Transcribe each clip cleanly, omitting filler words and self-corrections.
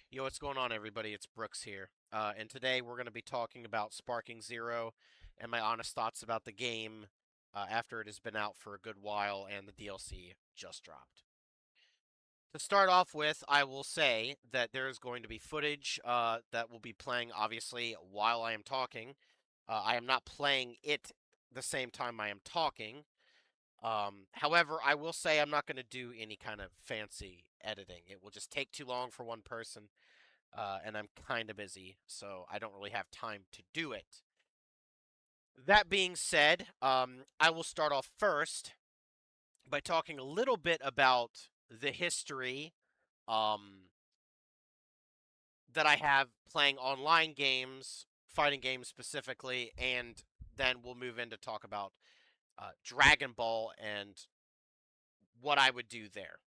Yo, what's going on, everybody? It's Brooks here. And today we're going to be talking about Sparking Zero and my honest thoughts about the game after it has been out for a good while and the DLC just dropped. To start off with, I will say that there is going to be footage that will be playing, obviously, while I am talking. I am not playing it the same time I am talking. However, I will say I'm not going to do any kind of fancy editing. It will just take too long for one person and I'm kind of busy, so I don't really have time to do it. That being said, I will start off first by talking a little bit about the history um, that I have playing online games, fighting games specifically, and then we'll move in to talk about Dragon Ball and what I would do there.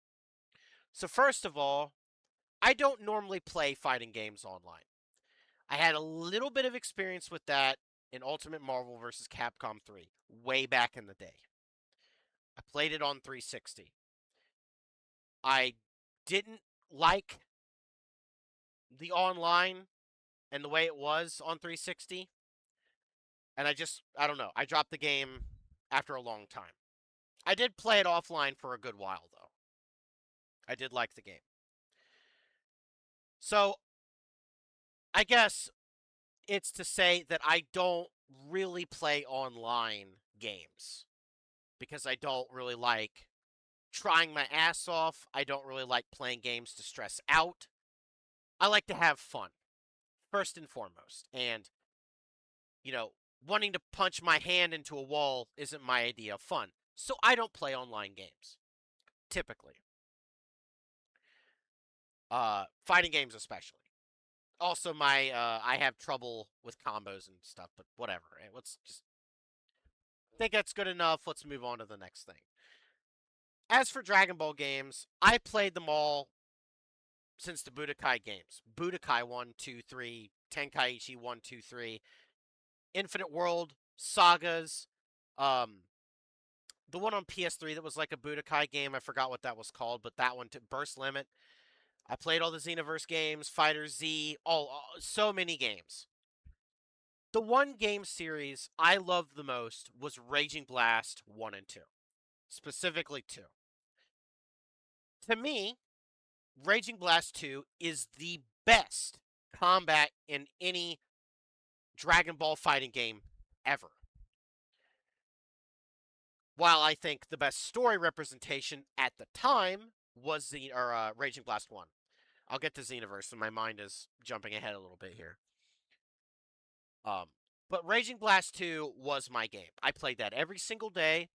So, first of all, I don't normally play fighting games online. I had a little bit of experience with that in Ultimate Marvel vs. Capcom 3 way back in the day. I played it on 360. I didn't like the online and the way it was on 360, and I don't know, I dropped the game after a long time. I did play it offline for a good while, though. I did like the game. So, I guess it's to say that I don't really play online games because I don't really like trying my ass off. I don't really like playing games to stress out. I like to have fun, first and foremost. And, you know, wanting to punch my hand into a wall isn't my idea of fun. So I don't play online games, typically. Fighting games especially. Also, I have trouble with combos and stuff, but whatever. Let's just think that's good enough. Let's move on to the next thing. As for Dragon Ball games, I played them all since the Budokai games. Budokai 1, 2, 3, Tenkaichi 1, 2, 3, Infinite World, Sagas, um, the one on PS3 that was like a Budokai game. I forgot what that was called, but that one, Burst Limit. I played all the Xenoverse games, Fighter Z, so many games. The one game series I loved the most was Raging Blast 1 and 2, specifically 2. To me, Raging Blast 2 is the best combat in any Dragon Ball fighting game ever. While I think the best story representation at the time was Raging Blast 1. I'll get to Xenoverse, and my mind is jumping ahead a little bit here. Um, but Raging Blast 2 was my game. I played that every single day,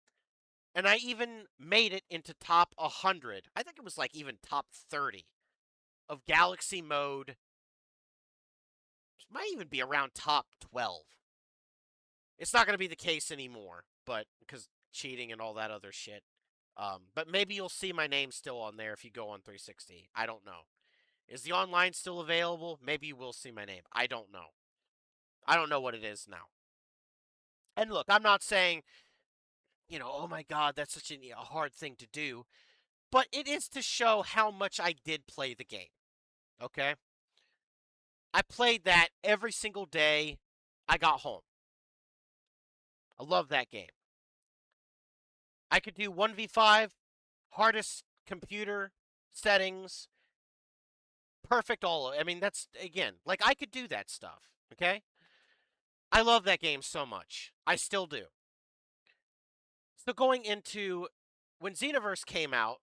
and I even made it into top 100. I think it was like even top 30 of Galaxy mode. It might even be around top 12. It's not going to be the case anymore, but because cheating and all that other shit. But maybe you'll see my name still on there if you go on 360. I don't know. Is the online still available? Maybe you will see my name. I don't know. I don't know what it is now. And look, I'm not saying, oh my God, that's such a hard thing to do. But it is to show how much I did play the game. Okay? I played that every single day I got home. I love that game. I could do 1v5, hardest computer settings, perfect all. I mean, that's, again, like, I could do that stuff, okay? I love that game so much. I still do. So going into when Xenoverse came out,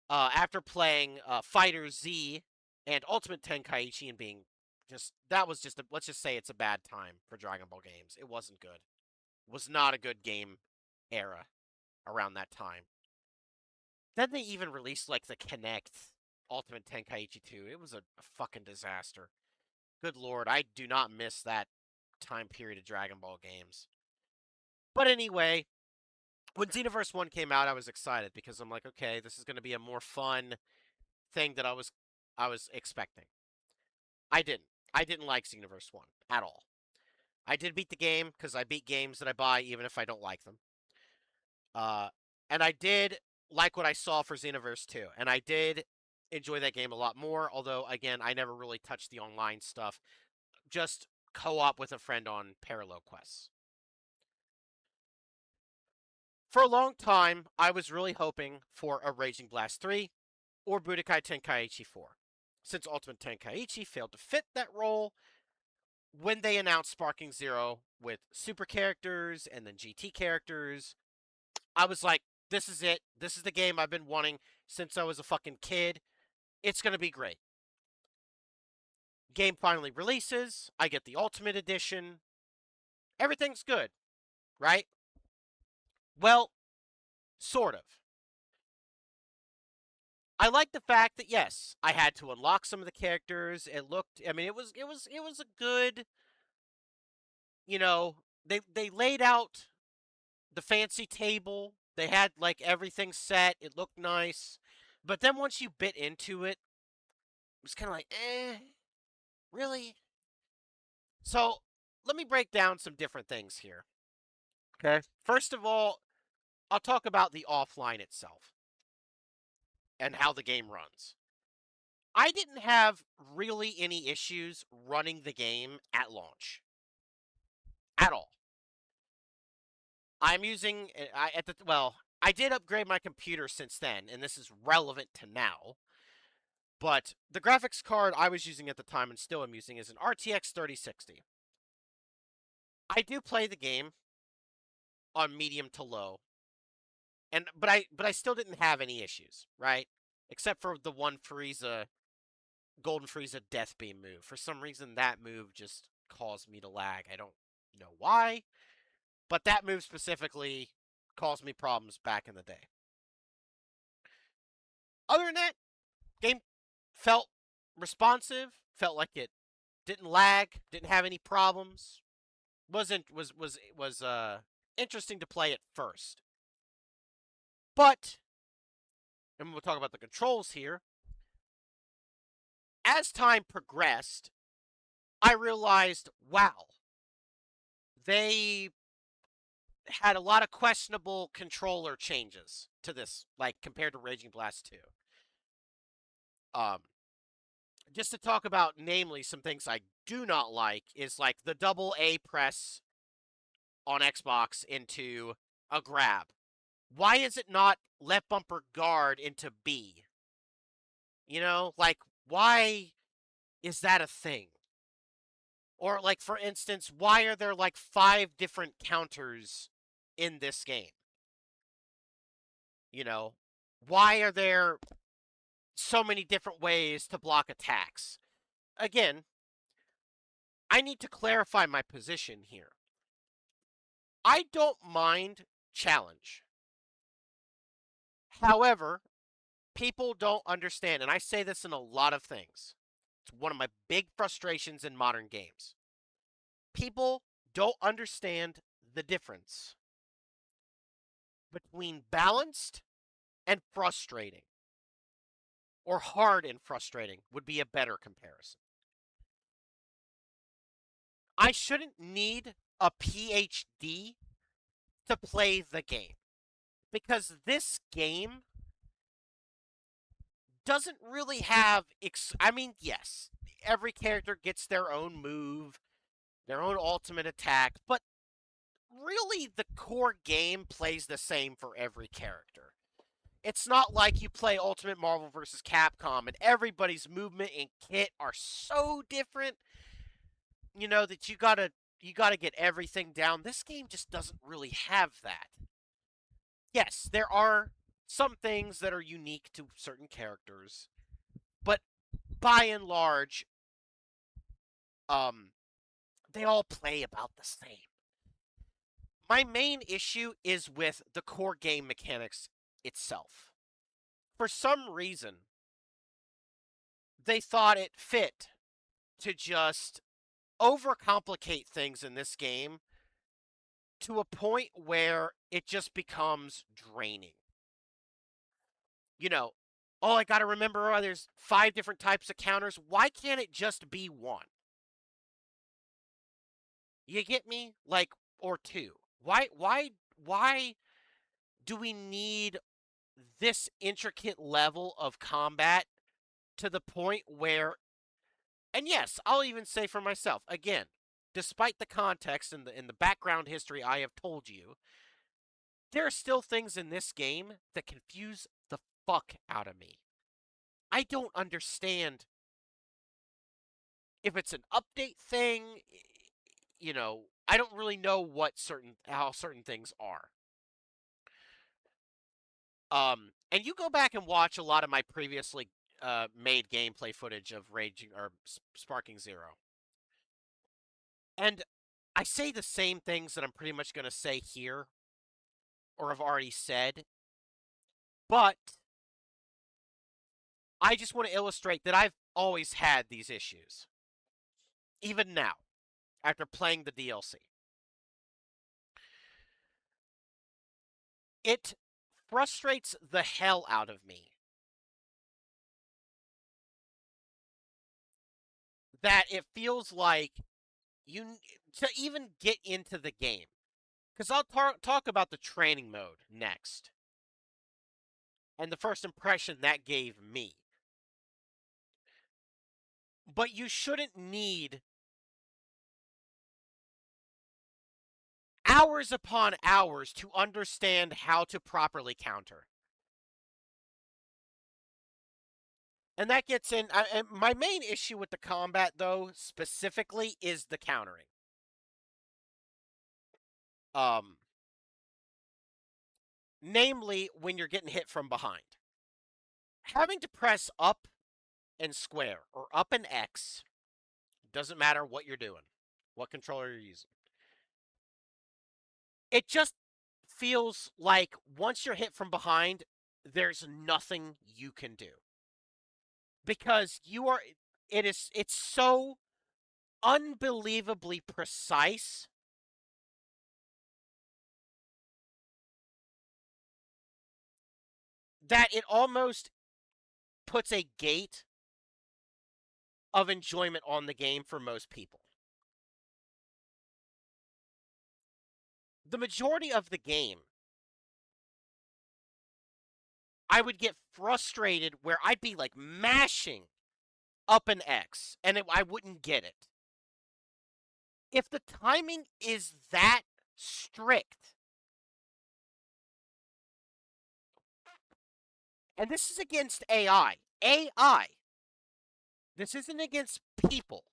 after playing Fighter Z and Ultimate Tenkaichi and being that was just let's just say it's a bad time for Dragon Ball games. It wasn't good. It was not a good game era around that time. Then they even released like the Kinect Ultimate Tenkaichi 2. It was a fucking disaster. Good lord, I do not miss that time period of Dragon Ball games. But anyway, when Xenoverse 1 came out, I was excited because I'm like, okay, this is going to be a more fun thing that I was expecting. I didn't. I didn't like Xenoverse 1 at all. I did beat the game because I beat games that I buy even if I don't like them. Uh, and I did like what I saw for Xenoverse 2. And I did enjoy that game a lot more. Although, again, I never really touched the online stuff. Just co-op with a friend on parallel quests. For a long time, I was really hoping for a Raging Blast 3 or Budokai Tenkaichi 4. Since Ultimate Tenkaichi failed to fit that role, when they announced Sparking Zero with super characters and then GT characters, I was like, this is it. This is the game I've been wanting since I was a fucking kid. It's going to be great. Game finally releases. I get the Ultimate Edition. Everything's good, right? Well, sort of. I like the fact that yes, I had to unlock some of the characters. It looked, I mean, it was a good, you know, they laid out the fancy table. They had like everything set. It looked nice. But then once you bit into it, it was kind of like, really? So let me break down some different things here. Okay. First of all, I'll talk about the offline itself and how the game runs. I didn't have really any issues running the game at launch at all. I'm using I at the well, I did upgrade my computer since then, and this is relevant to now. But the graphics card I was using at the time and still am using is an RTX 3060. I do play the game on medium to low, and but I still didn't have any issues, right? Except for the one Frieza Golden Frieza Death Beam move. For some reason, that move just caused me to lag. I don't know why, but that move specifically caused me problems back in the day. Other than that, game felt responsive, felt like it didn't lag, didn't have any problems. Wasn't was interesting to play at first. But and we'll talk about the controls here. As time progressed, I realized, wow, they had a lot of questionable controller changes to this, like compared to Raging Blast 2. Um, just to talk about, namely, some things I do not like is like the double A press on Xbox into a grab. Why is it not left bumper guard into B? You know, like, why is that a thing? Or, like, for instance, why are there like 5 different counters in this game? You know, why are there so many different ways to block attacks? Again, I need to clarify my position here. I don't mind challenge. However, people don't understand, and I say this in a lot of things. It's one of my big frustrations in modern games. People don't understand the difference between balanced and frustrating. Or hard and frustrating would be a better comparison. I shouldn't need a PhD to play the game. Because this game doesn't really have. I mean, yes, every character gets their own move, their own ultimate attack, but really the core game plays the same for every character. It's not like you play Ultimate Marvel vs. Capcom and everybody's movement and kit are so different, that you gotta get everything down. This game just doesn't really have that. Yes, there are some things that are unique to certain characters, but by and large, um, they all play about the same. My main issue is with the core game mechanics itself. For some reason, they thought it fit to just overcomplicate things in this game to a point where it just becomes draining. You know, oh, I gotta remember, oh, there's 5 different types of counters. Why can't it just be one? You get me? Like, or two. Why do we need this intricate level of combat to the point where, and yes, I'll even say for myself, again, despite the context and the background history I have told you, there are still things in this game that confuse the fuck out of me. I don't understand if it's an update thing, I don't really know how certain things are. And you go back and watch a lot of my previously made gameplay footage of Raging or Sparking Zero, and I say the same things that I'm pretty much going to say here or have already said, but I just want to illustrate that I've always had these issues, even now, after playing the DLC. It frustrates the hell out of me that it feels like you to even get into the game. Because I'll talk about the training mode next and the first impression that gave me. But you shouldn't need hours upon hours to understand how to properly counter. And that gets in. My main issue with the combat, though, specifically, is the countering. Namely, when you're getting hit from behind. Having to press up and square, or up and X, doesn't matter what you're doing, what controller you're using. It just feels like once you're hit from behind, there's nothing you can do. Because it's so unbelievably precise that it almost puts a gate of enjoyment on the game for most people. The majority of the game, I would get frustrated where I'd be like mashing up an X and I wouldn't get it. If the timing is that strict, and this is against AI. This isn't against people.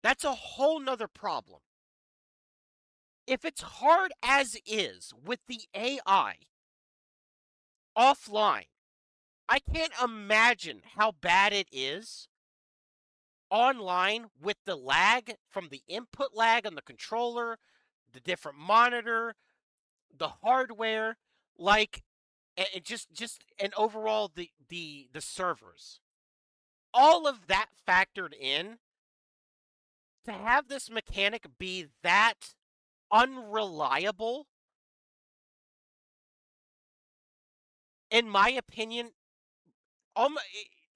That's a whole nother problem. If it's hard as is with the AI offline, I can't imagine how bad it is online with the lag from the input lag on the controller, the different monitor, the hardware, like and just and overall the servers. All of that factored in to have this mechanic be that unreliable, in my opinion,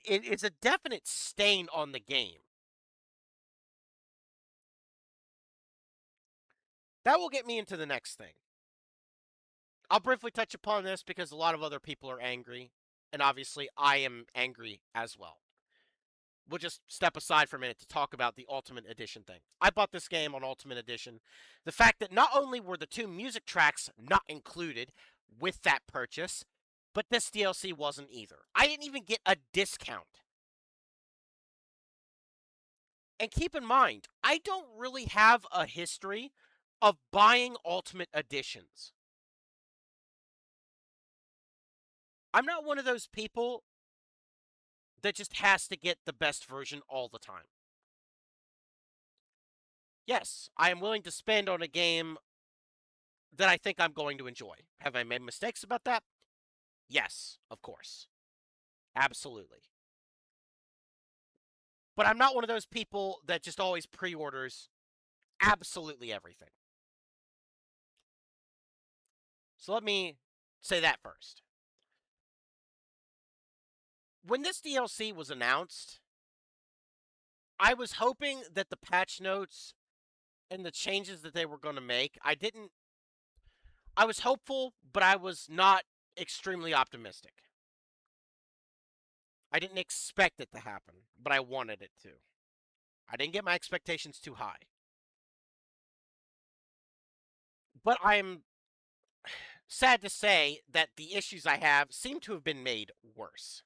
it's a definite stain on the game. That will get me into the next thing. I'll briefly touch upon this because a lot of other people are angry, and obviously I am angry as well. We'll just step aside for a minute to talk about the Ultimate Edition thing. I bought this game on Ultimate Edition. The fact that not only were the 2 music tracks not included with that purchase, but this DLC wasn't either. I didn't even get a discount. And keep in mind, I don't really have a history of buying Ultimate Editions. I'm not one of those people that just has to get the best version all the time. Yes, I am willing to spend on a game that I think I'm going to enjoy. Have I made mistakes about that? Yes, of course. Absolutely. But I'm not one of those people that just always pre-orders absolutely everything. So let me say that first. When this DLC was announced, I was hoping that the patch notes and the changes that they were going to make, I was hopeful, but I was not extremely optimistic. I didn't expect it to happen, but I wanted it to. I didn't get my expectations too high. But I'm sad to say that the issues I have seem to have been made worse.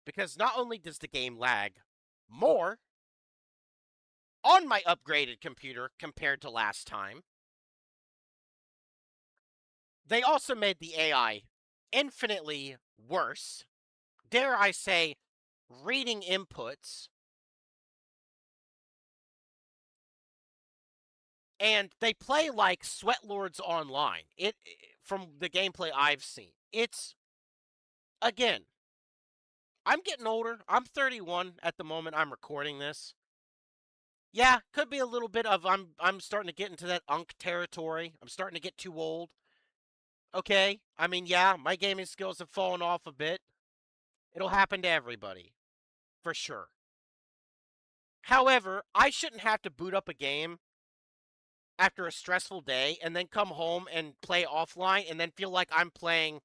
Because not only does the game lag more on my upgraded computer compared to last time, they also made the AI infinitely worse. Dare I say, reading inputs, and they play like Sweatlords Online. From the gameplay I've seen, it's again. I'm getting older. I'm 31 at the moment I'm recording this. Yeah, could be a little bit of I'm starting to get into that unk territory. I'm starting to get too old. Okay, I mean, yeah, my gaming skills have fallen off a bit. It'll happen to everybody, for sure. However, I shouldn't have to boot up a game after a stressful day and then come home and play offline and then feel like I'm playing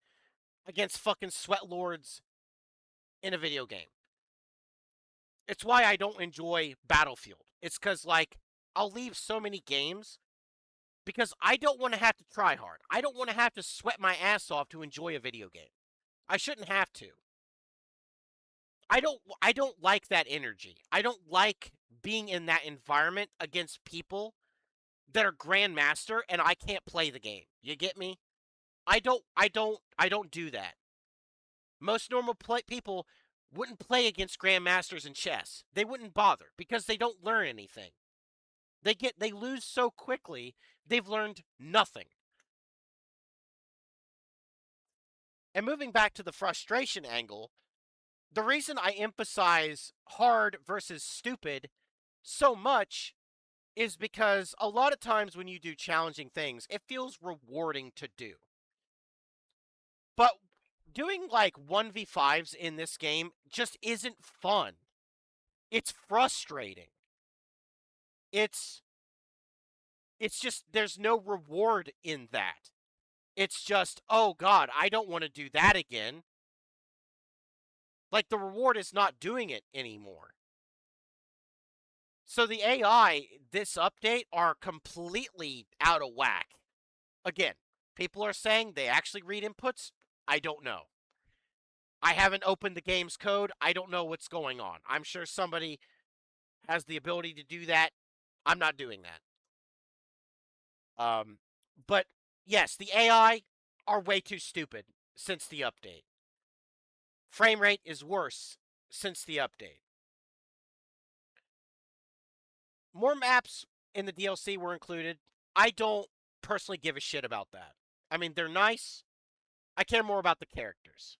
against fucking sweat lords in a video game. It's why I don't enjoy Battlefield. It's because, like, I'll leave so many games because I don't want to have to try hard. I don't want to have to sweat my ass off to enjoy a video game. I shouldn't have to. I don't like that energy. I don't like being in that environment against people that are grandmaster and I can't play the game. You get me? I don't do that. Most normal people wouldn't play against grandmasters in chess. They wouldn't bother because they don't learn anything. They lose so quickly, they've learned nothing. And moving back to the frustration angle, the reason I emphasize hard versus stupid so much is because a lot of times when you do challenging things, it feels rewarding to do. But doing like 1v5s in this game just isn't fun. It's frustrating. It's it's just there's no reward in that. It's just, oh god, I don't want to do that again. Like the reward is not doing it anymore. So the AI this update are completely out of whack. Again, people are saying they actually read inputs. I don't know. I haven't opened the game's code. I don't know what's going on. I'm sure somebody has the ability to do that. I'm not doing that. But yes, the AI are way too stupid since the update. Frame rate is worse since the update. More maps in the DLC were included. I don't personally give a shit about that. I mean, they're nice. I care more about the characters.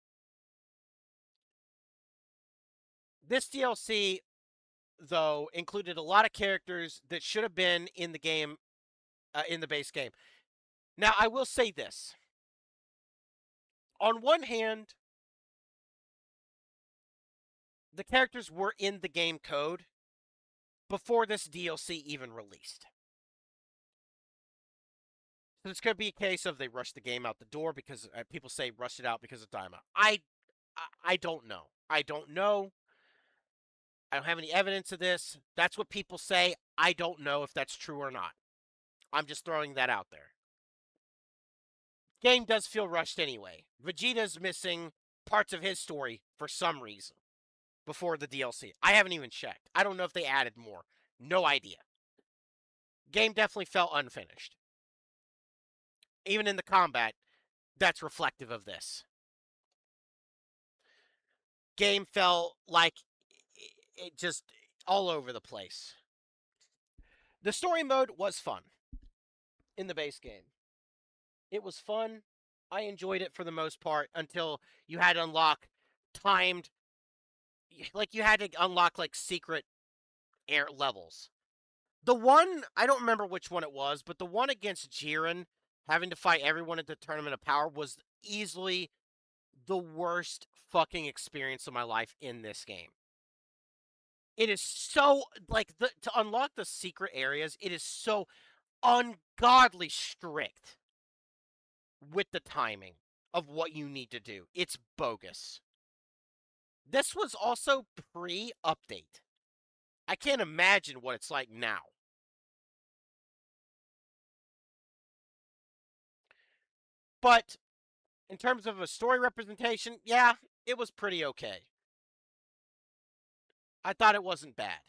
This DLC, though, included a lot of characters that should have been in the game, in the base game. Now, I will say this. On one hand, the characters were in the game code before this DLC even released. So this could be a case of they rushed the game out the door because people say rushed it out because of timeout. I don't know. I don't know. I don't have any evidence of this. That's what people say. I don't know if that's true or not. I'm just throwing that out there. Game does feel rushed anyway. Vegeta's missing parts of his story for some reason before the DLC. I haven't even checked. I don't know if they added more. No idea. Game definitely felt unfinished. Even in the combat, that's reflective of this. Game felt like it just all over the place. The story mode was fun in the base game. It was fun. I enjoyed it for the most part until you had to unlock timed, like you had to unlock like secret air levels. The one, I don't remember which one it was, but the one against Jiren, having to fight everyone at the Tournament of Power, was easily the worst fucking experience of my life in this game. It is so, like, to unlock the secret areas, it is so ungodly strict with the timing of what you need to do. It's bogus. This was also pre-update. I can't imagine what it's like now. But in terms of a story representation, yeah, it was pretty okay. I thought it wasn't bad.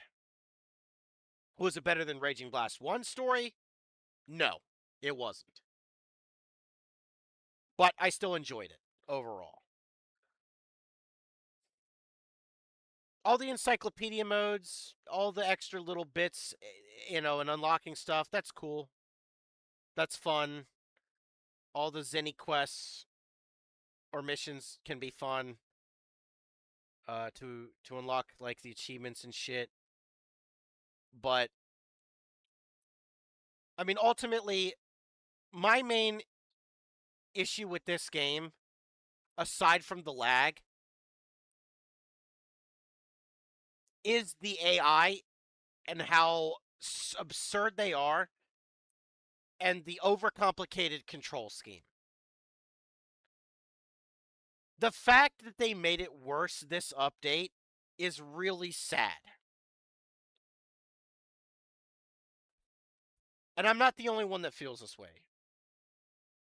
Was it better than Raging Blast 1 story? No, it wasn't. But I still enjoyed it overall. All the encyclopedia modes, all the extra little bits, and unlocking stuff, that's cool. That's fun. All the Zenny quests or missions can be fun to unlock like the achievements and shit. But I mean, ultimately, my main issue with this game, aside from the lag, is the AI and how absurd they are and the overcomplicated control scheme. The fact that they made it worse this update is really sad. And I'm not the only one that feels this way.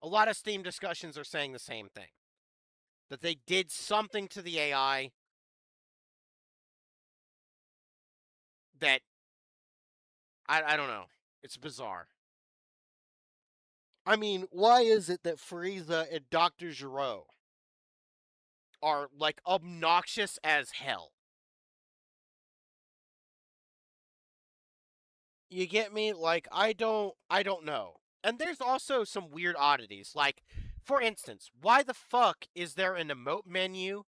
A lot of Steam discussions are saying the same thing. That they did something to the AI that I don't know. It's bizarre. I mean, why is it that Frieza and Dr. Gero are like obnoxious as hell? You get me? Like I don't know. And there's also some weird oddities. Like, for instance, why the fuck is there an emote menu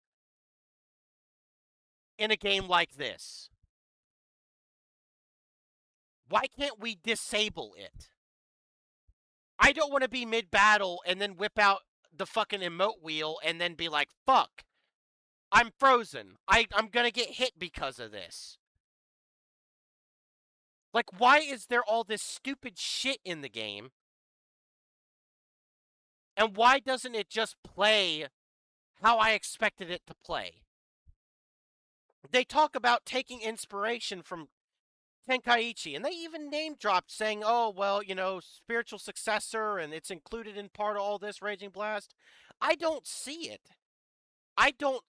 in a game like this? Why can't we disable it? I don't want to be mid-battle and then whip out the fucking emote wheel and then be like, fuck, I'm frozen. I'm gonna get hit because of this. Like, why is there all this stupid shit in the game? And why doesn't it just play how I expected it to play? They talk about taking inspiration from Tenkaichi, and they even name dropped saying, oh, well, spiritual successor, and it's included in part of all this Raging Blast. I don't see it. I don't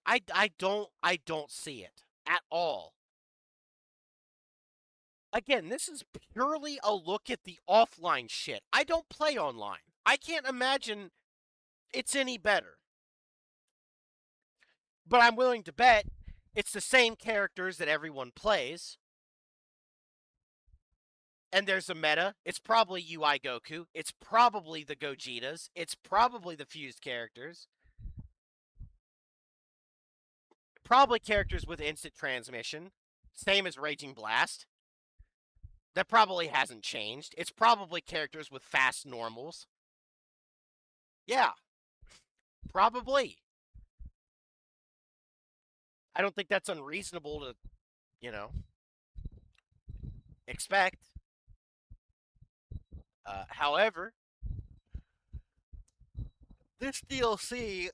see it at all. Again, this is purely a look at the offline shit. I don't play online. I can't imagine it's any better. But I'm willing to bet it's the same characters that everyone plays. And there's a meta. It's probably UI Goku. It's probably the Gogetas. It's probably the fused characters. Probably characters with instant transmission. Same as Raging Blast. That probably hasn't changed. It's probably characters with fast normals. Yeah, probably. I don't think that's unreasonable to, you know, expect. However, this DLC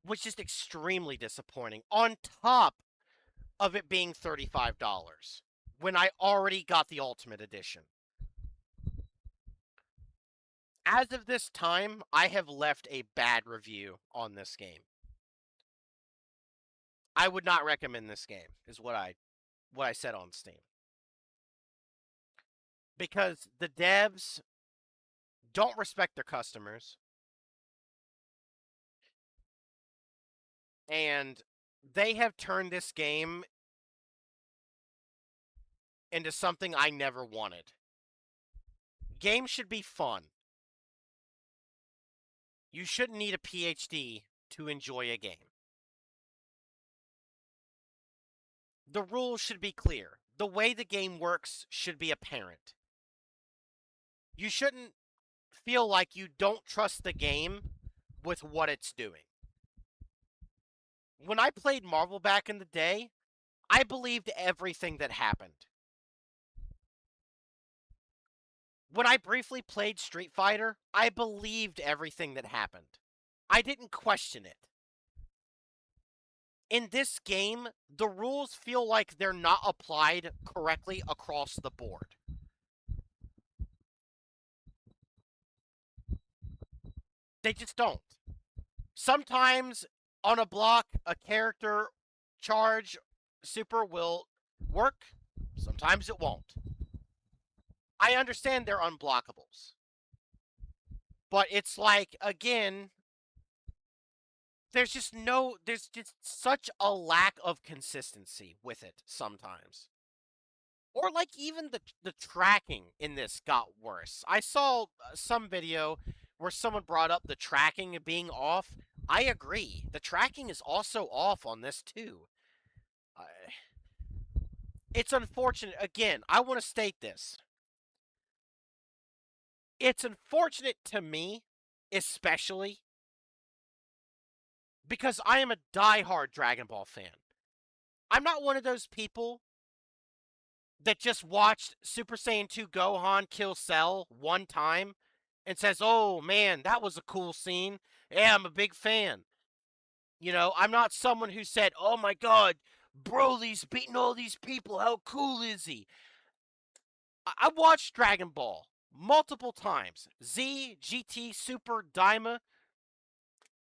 was just extremely disappointing. On top of it being $35 when I already got the Ultimate Edition. As of this time, I have left a bad review on this game. I would not recommend this game, is what I said on Steam. Because the devs don't respect their customers, and they have turned this game into something I never wanted. Games should be fun. You shouldn't need a PhD to enjoy a game. The rules should be clear. The way the game works should be apparent. You shouldn't feel like you don't trust the game with what it's doing. When I played Marvel back in the day, I believed everything that happened. When I briefly played Street Fighter, I believed everything that happened. I didn't question it. In this game, the rules feel like they're not applied correctly across the board. They just don't. Sometimes on a block, a character charge super will work. Sometimes it won't. I understand they're unblockables. But it's like, again, there's just such a lack of consistency with it sometimes. Or like even the tracking in this got worse. I saw some video where someone brought up the tracking being off. I agree. The tracking is also off on this too. Uh, it's unfortunate. Again, I want to state this. It's unfortunate to me, especially because I am a diehard Dragon Ball fan. I'm not one of those people that just watched Super Saiyan 2 Gohan kill Cell one time and says, "Oh man, that was a cool scene. Yeah, I'm a big fan." You know, I'm not someone who said, "Oh my god, Broly's beating all these people. How cool is he?" I watched Dragon Ball multiple times. Z, GT, Super, Daima.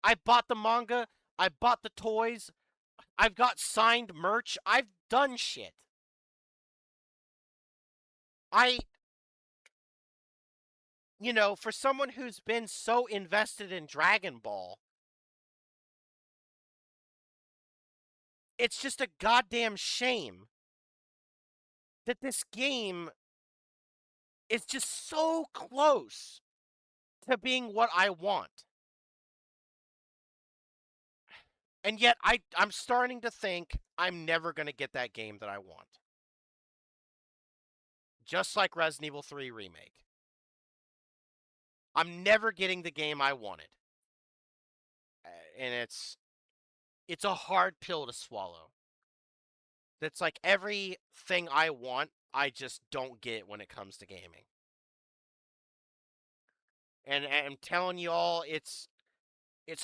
I bought the manga. I bought the toys. I've got signed merch. I've done shit. I for someone who's been so invested in Dragon Ball, it's just a goddamn shame that this game is just so close to being what I want. And yet I'm starting to think I'm never going to get that game that I want. Just like Resident Evil 3 Remake. I'm never getting the game I wanted. And it's a hard pill to swallow. That's like everything I want, I just don't get when it comes to gaming. And I'm telling you all, it's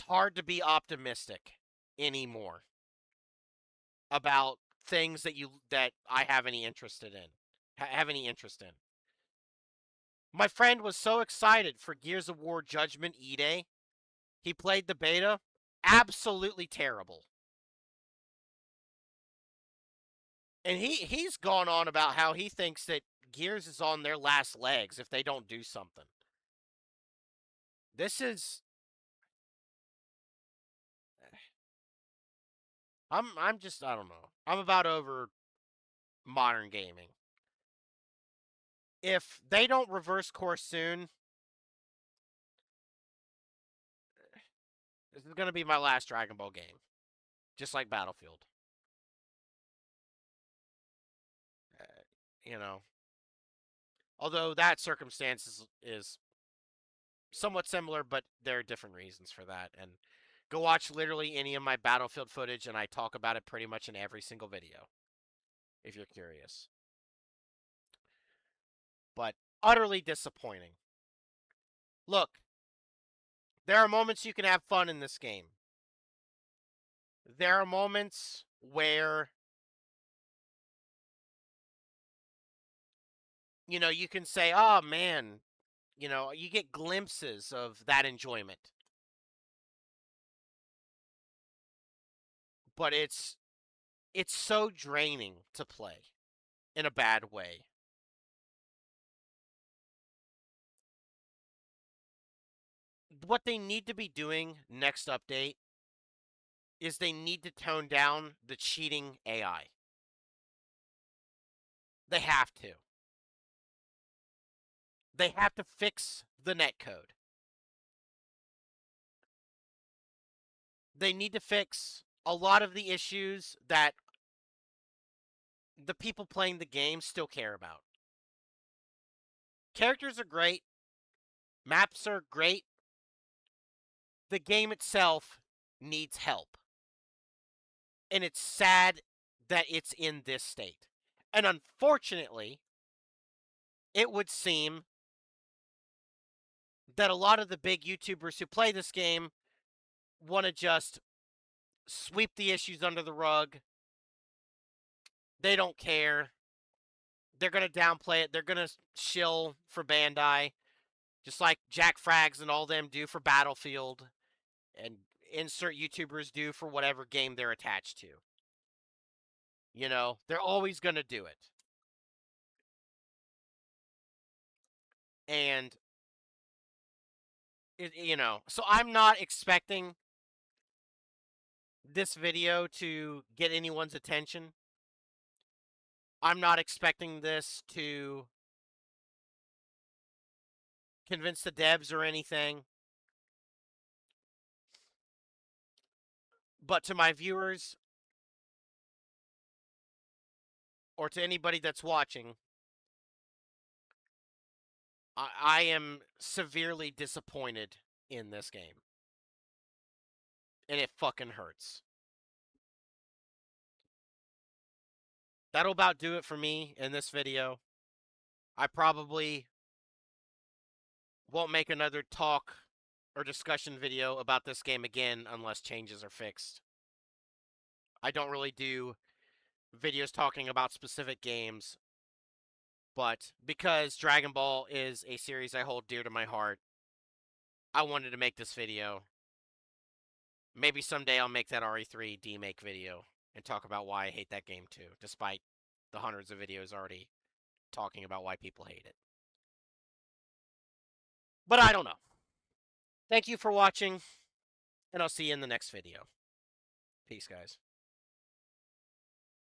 hard to be optimistic anymore about things that I have any interested in. Have any interest in. My friend was so excited for Gears of War Judgment E-Day. He played the beta. Absolutely terrible. And he's gone on about how he thinks that Gears is on their last legs if they don't do something. This is I'm just I don't know. I'm about over modern gaming. If they don't reverse course soon, this is going to be my last Dragon Ball game. Just like Battlefield. Uh, you know, although that circumstance is somewhat similar, but there are different reasons for that. And go watch literally any of my Battlefield footage, and I talk about it pretty much in every single video, if you're curious. But utterly disappointing. Look, there are moments you can have fun in this game. There are moments where, you can say, oh man, you get glimpses of that enjoyment. But it's so draining to play in a bad way. What they need to be doing next update is they need to tone down the cheating AI. They have to. They have to fix the netcode. They need to fix a lot of the issues that the people playing the game still care about. Characters are great. Maps are great. The game itself needs help. And it's sad that it's in this state. And unfortunately, it would seem that a lot of the big YouTubers who play this game want to just sweep the issues under the rug. They don't care. They're going to downplay it. They're going to shill for Bandai, just like Jack Frags and all them do for Battlefield, and insert YouTubers do for whatever game they're attached to. You know, they're always going to do it. And, so I'm not expecting this video to get anyone's attention. I'm not expecting this to convince the devs or anything. But to my viewers, or to anybody that's watching, I am severely disappointed in this game. And it fucking hurts. That'll about do it for me in this video. I probably won't make another talk or discussion video about this game again unless changes are fixed. I don't really do videos talking about specific games, but because Dragon Ball is a series I hold dear to my heart, I wanted to make this video. Maybe someday I'll make that RE3 demake video and talk about why I hate that game too, despite the hundreds of videos already talking about why people hate it. But I don't know. Thank you for watching, and I'll see you in the next video. Peace, guys.